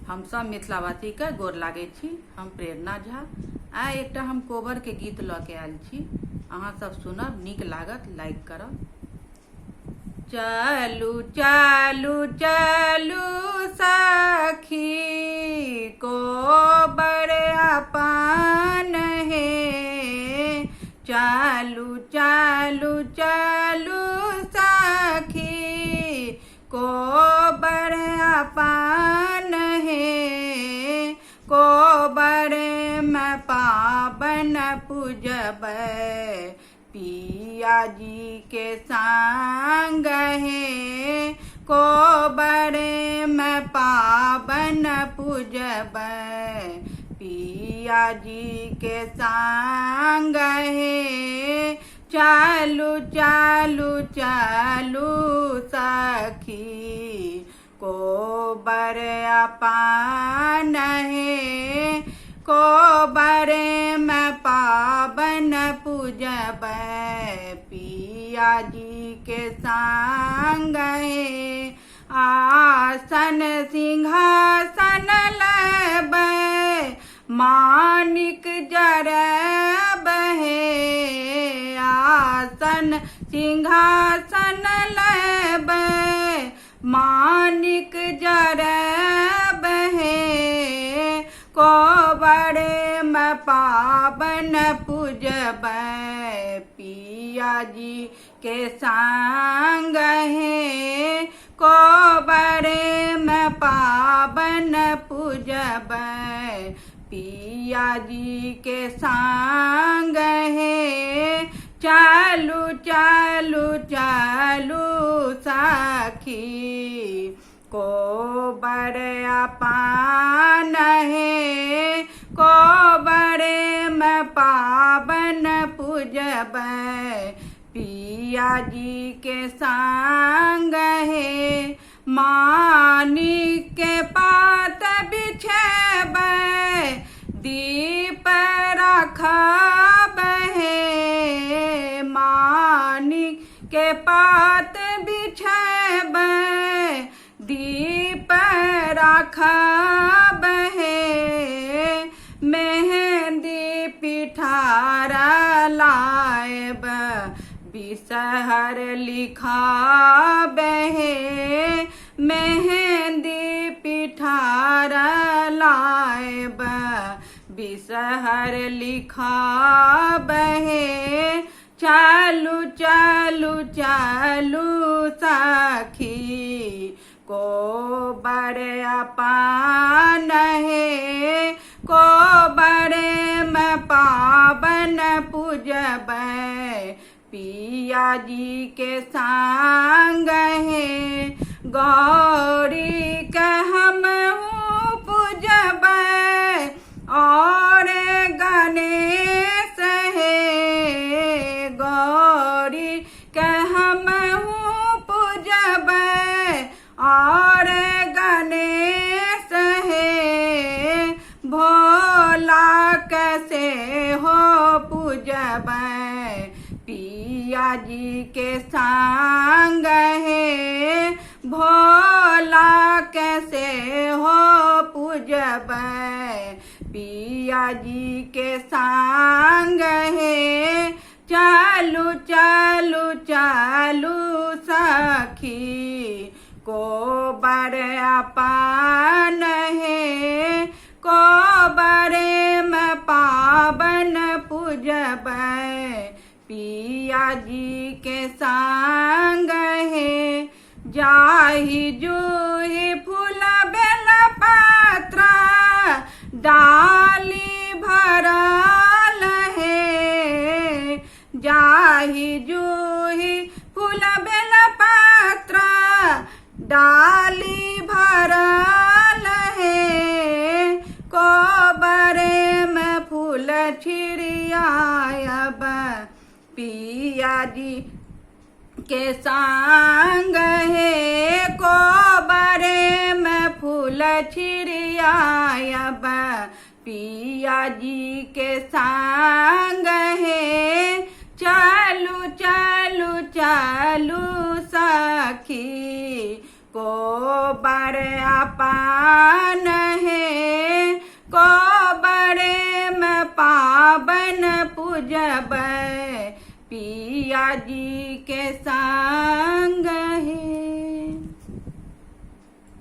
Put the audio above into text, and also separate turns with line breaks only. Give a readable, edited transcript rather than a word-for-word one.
हम सब मिथिलावासी के गोर लागे छी। हम प्रेरणा झा आइ एकटा हम कोबर के गीत ल के आयल छी। अहाँ सब सुनब, नीक लागत, लाइक करब। चलू चलू चलू सखी कोबर अपन हे, चलू चलू चलू सखी कोबर अपन हे। कोबर में पावन पूजब पिया जी के संग है। कोबर में पावन पूजब पिया जी के संग है। चालू चालू चालू सखी कोबर अपन है। कोबर में पावन पूजब पिया जी के संग है। आसन सिंहासन लब मानिक जरब है। आसन सिंहासन लब मानिक जरब है। कोबर में पावन पूजब पिया जी के संग है। कोबर में पावन पूजब पिया जी के संग है। चालू चालू चालू सखी कोबर अपन है। कोबर में पावन पूजब पिया जी के संग है। मानिक के पात बिछब दीप रखब है। मानिक के पात बिछब दीप रखब है। मेहंदी पिठारा लाएब बिसहर लिखाब है। मेहंदी पिठारा लाएब बिसहर लिखाब है। चालू चालू चालू सखी कोबर अपन है। कोबर में पावन पूजब पिया जी के संग है। गौरी के हम पूजब और गणेश है। गौरी के हम पूजब और गणेश है। भोला कैसे हो पूजब पिया जी के संग है। भोला कैसे हो पूजब पिया जी के संग है। चालू चालू चालू सखी कोबर अपन है। कोबर में पावन पूजब पिया जी के संग है। जाहि जूही फूल बेल पत्र डाली भरल है। जाहि जूही फूल बेल पत्र डाली भरल है। कोबर में फूल छिड़ियाब पिया जी के संग है। कोबर में फूल छिड़ियाब पिया जी के संग है। चालू चालू चालू सखी कोबर अपन जब पिया जी के साथ